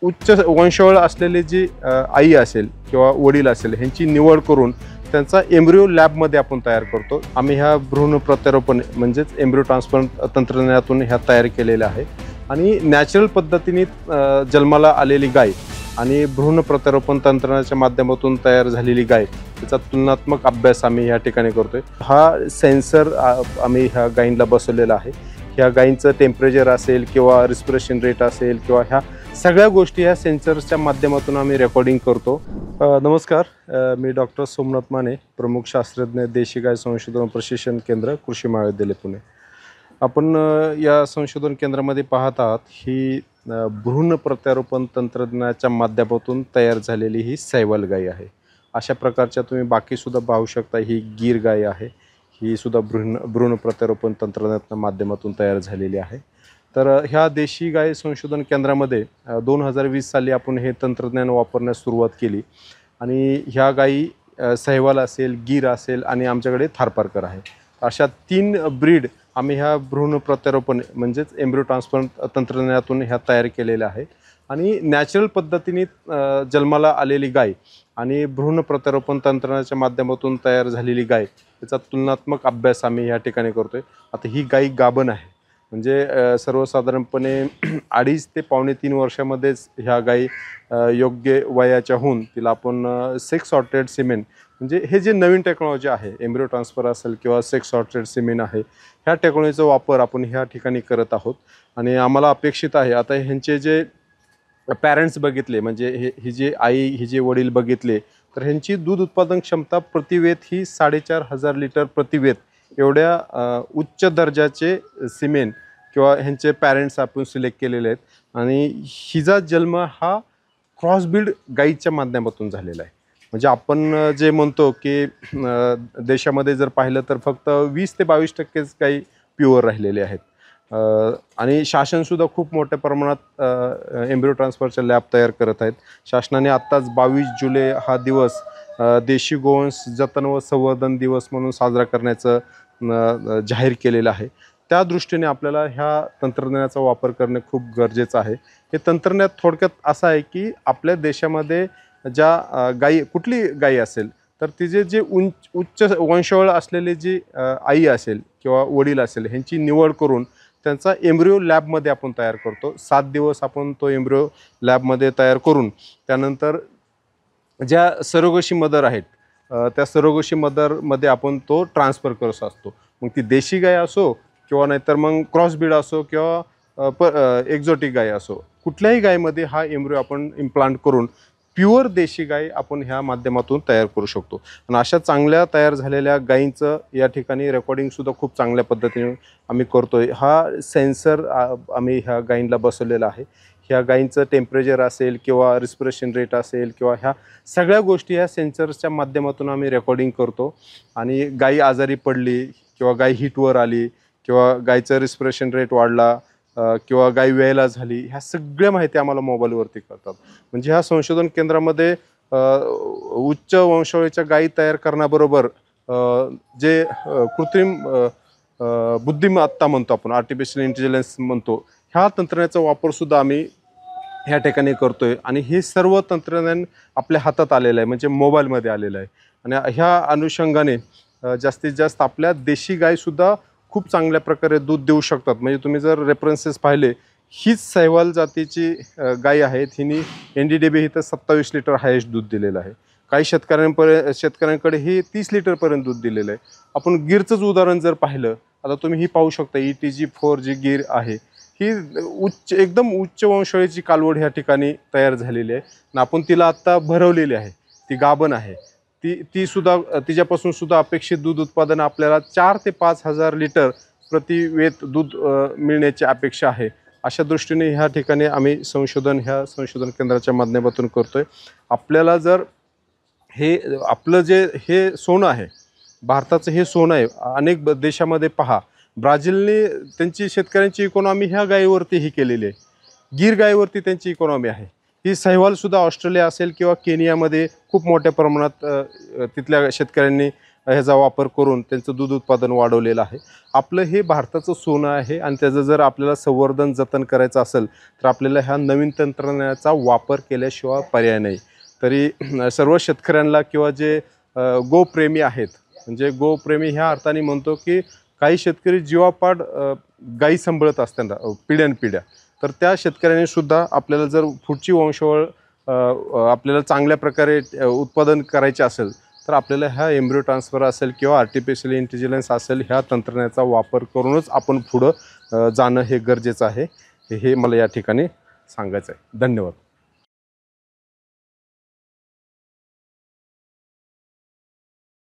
उच्च वंशावळ असलेली जी आई असेल किंवा वडील असेल ह्यांची निवड करून त्यांचा एम्ब्रिओ लॅबमध्ये आपण तयार करतो. आम्ही ह्या भ्रूण प्रत्यारोपण म्हणजेच एम्ब्रिओ ट्रान्सप्लांट तंत्रज्ञानातून ह्या तयार केलेल्या आहे आणि नॅचरल पद्धतीने जन्माला आलेली गाय आणि भ्रूण प्रत्यारोपण तंत्रज्ञानाच्या माध्यमातून तयार झालेली गाय त्याचा तुलनात्मक अभ्यास आम्ही या ठिकाणी करतोय. हा सेन्सर आम्ही ह्या गायींना बसवलेला आहे. ह्या गायींचं टेम्परेचर असेल किंवा रिस्पिरेशन रेट असेल किंवा ह्या सगळ्या गोष्टी ह्या सेन्सर्सच्या माध्यमातून आम्ही रेकॉर्डिंग करतो. नमस्कार, मी डॉक्टर सोमनाथ माने, प्रमुख शास्त्रज्ञ, देशी गाय संशोधन प्रशिक्षण केंद्र, कृषी महाविद्यालय पुणे. आपण या संशोधन केंद्रामध्ये पाहत आहात ही भ्रूण प्रत्यारोपण तंत्रज्ञानाच्या माध्यमातून तयार झालेली ही सैवाल गाय आहे. अशा प्रकारच्या तुम्ही बाकीसुद्धा पाहू शकता. ही गीर गाय आहे, ही सुद्धा भ्रूण प्रत्यारोपण तंत्रज्ञानाच्या माध्यमातून तयार झालेली आहे. तर ह्या देशी गाय संशोधन केंद्रामध्ये 2020 साली आपण हे तंत्रज्ञान वापरण्यास सुरुवात केली आणि ह्या गायी सैवाल असेल, गीर असेल आणि आमच्याकडे थारपारकर आहे. अशा 3 ब्रीड आम्ही ह्या भ्रूण प्रत्यारोपण म्हणजेच एम्ब्रिओ ट्रान्सप्लांट तंत्रज्ञानातून ह्या तयार केलेल्या आहे आणि नॅचरल पद्धतीने जन्माला आलेली गाय आणि भ्रूण प्रत्यारोपण तंत्रज्ञानाच्या माध्यमातून तयार झालेली गाय त्याचा तुलनात्मक अभ्यास आम्ही या ठिकाणी करतोय. आता ही गाय गाभण आहे, म्हणजे सर्वसाधारणपणे 2.5 ते 3.25 वर्षामध्येच ह्या गायी योग्य वयाच्या होऊन तिला आपण सेक्स सॉर्टेड सिमेन म्हणजे हे जे नवीन टेक्नॉलॉजी आहे, एम्ब्रिओ ट्रान्सफर असेल किंवा सेक्स सॉर्टेड सिमेन आहे, ह्या टेक्नॉलॉजीचा वापर आपण ह्या ठिकाणी करत आहोत. आणि आम्हाला अपेक्षित आहे आता ह्यांचे जे पॅरेंट्स बघितले म्हणजे ही जी आई, ही जे वडील बघितले, तर ह्यांची दूध उत्पादन क्षमता प्रतिवेत ही 4,500 लिटर प्रतिवेत एवढ्या उच्च दर्जाचे सिमेन किंवा ह्यांचे पॅरेंट्स आपण सिलेक्ट केलेले आहेत. आणि हिचा जन्म हा क्रॉसब्रीड गाईच्या माध्यमातून झालेला आहे. म्हणजे आपण जे म्हणतो की देशामध्ये जर पाहिलं तर फक्त 20 ते 22% गाई प्युअर राहिलेले आहेत. आणि शासनसुद्धा खूप मोठ्या प्रमाणात एम्ब्रिओ ट्रान्सफरच्या लॅब तयार करत आहेत. शासनाने आत्ताच 22 जुलै हा दिवस देशी गोवंश जतन व संवर्धन दिवस म्हणून साजरा करण्याचं जाहीर केलेलं आहे. त्या दृष्टीने आपल्याला ह्या तंत्रज्ञानाचा वापर करणे खूप गरजेचं आहे. हे तंत्रज्ञान थोडक्यात असं आहे की आपल्या देशामध्ये ज्या गायी, कुठली गायी असेल तर तिचे जे उच्च वंशावळ असलेली जी आई असेल किंवा वडील असेल ह्यांची निवड करून त्यांचा एम्ब्रिओ लॅबमध्ये आपण तयार करतो. 7 दिवस आपण तो एम्ब्रिओ लॅबमध्ये तयार करून त्यानंतर ज्या सरोगशी मदर आहेत त्या सरोगशी मदरमध्ये आपण तो ट्रान्सफर करत असतो. मग ती देशी गाय असो किंवा नाहीतर मग क्रॉसब्रीड असो किंवा एक्झॉटिक गाय असो, कुठल्याही गायीमध्ये हा एम्ब्रिओ आपण इम्प्लांट करून प्युअर देशी गाय आपण ह्या माध्यमातून तयार करू शकतो. आणि अशा चांगल्या तयार झालेल्या गायींचं या ठिकाणी रेकॉर्डिंगसुद्धा खूप चांगल्या पद्धतीने आम्ही करतोय. हा सेन्सर आम्ही ह्या गायींना बसवलेला आहे. ह्या गायींचं टेम्परेचर असेल किंवा रिस्पिरेशन रेट असेल किंवा ह्या सगळ्या गोष्टी ह्या सेन्सर्सच्या माध्यमातून आम्ही रेकॉर्डिंग करतो. आणि गायी आजारी पडली किंवा गाय हीटवर आली किंवा गायचं रिस्पिरेशन रेट वाढला किंवा गाय वेळेला झाली, ह्या सगळ्या माहिती आम्हाला मोबाईलवरती कळतात. म्हणजे ह्या संशोधन केंद्रामध्ये उच्च वंशावळीच्या गायी तयार करण्याबरोबर जे कृत्रिम बुद्धिमत्ता म्हणतो आपण, आर्टिफिशियल इंटेलिजन्स म्हणतो, ह्या तंत्रज्ञानाचा वापरसुद्धा आम्ही ह्या ठिकाणी करतोय. आणि हे सर्व तंत्रज्ञान आपल्या हातात आलेलं आहे, म्हणजे मोबाईलमध्ये आलेलं आहे. आणि ह्या अनुषंगाने जास्तीत जास्त आपल्या देशी गायसुद्धा खूप चांगल्या प्रकारे दूध देऊ शकतात. म्हणजे तुम्ही जर रेफरन्सेस पाहिले, हीच सैवाल जातीची गाय आहेत, हिने NDDB इथं 27 लिटर हायेस्ट दूध दिलेलं आहे. काही शेतकऱ्यांकडे हे 30 लिटरपर्यंत दूध दिलेलं आहे. आपण गीरचंच उदाहरण जर पाहिलं, आता तुम्ही ही पाहू शकता, ETG4 जी गीर आहे ही एकदम उच्च वंशावळीची कालवड ह्या ठिकाणी तयार झालेली आहे. आणि आपण तिला आत्ता भरवलेली आहे, ती गाभण आहे. ती सुद्धा तिच्यापासून सुद्धा अपेक्षित दूध उत्पादन आपल्याला 4 ते 5,000 लिटर प्रतिवेत दूध मिळण्याची अपेक्षा आहे. अशा दृष्टीने ह्या ठिकाणी आम्ही ह्या संशोधन केंद्राच्या माध्यमातून करतोय. आपल्याला जर हे आपलं जे हे सोनं आहे, भारताचं हे सोनं आहे, अनेक देशामध्ये पहा, ब्राझीलने त्यांची शेतकऱ्यांची इकॉनॉमी ह्या गायीवरती ही केलेली आहे. गीर गायीवरती त्यांची इकॉनॉमी आहे. ही सैवालसुद्धा ऑस्ट्रेलिया असेल किंवा केनियामध्ये खूप मोठ्या प्रमाणात तिथल्या शेतकऱ्यांनी ह्याचा वापर करून त्यांचं दूध उत्पादन वाढवलेलं आहे. आपलं हे भारताचं सोनं आहे आणि त्याचं जर आपल्याला संवर्धन जतन करायचं असेल तर आपल्याला ह्या नवीन तंत्रज्ञानाचा वापर केल्याशिवाय पर्याय नाही. तरी सर्व शेतकऱ्यांना किंवा जे गोप्रेमी आहेत, म्हणजे गोप्रेमी ह्या अर्थाने म्हणतो की काही शेतकरी जीवापाड गायी सांभाळत असताना पिढ्यानपिढ्या, तर त्या शेतकऱ्यांनी सुद्धा आपल्याला जर पुढची वंशावळ आपल्याला चांगल्या प्रकारे उत्पादन करायचे असेल तर आपल्याला ह्या एम्ब्रियो ट्रान्सफर असेल किंवा आर्टिफिशियल इंटेलिजन्स असेल ह्या तंत्रज्ञानाचा वापर करूनच आपण पुढं जाणं हे गरजेचं आहे. हे मला या ठिकाणी सांगायचं आहे. धन्यवाद.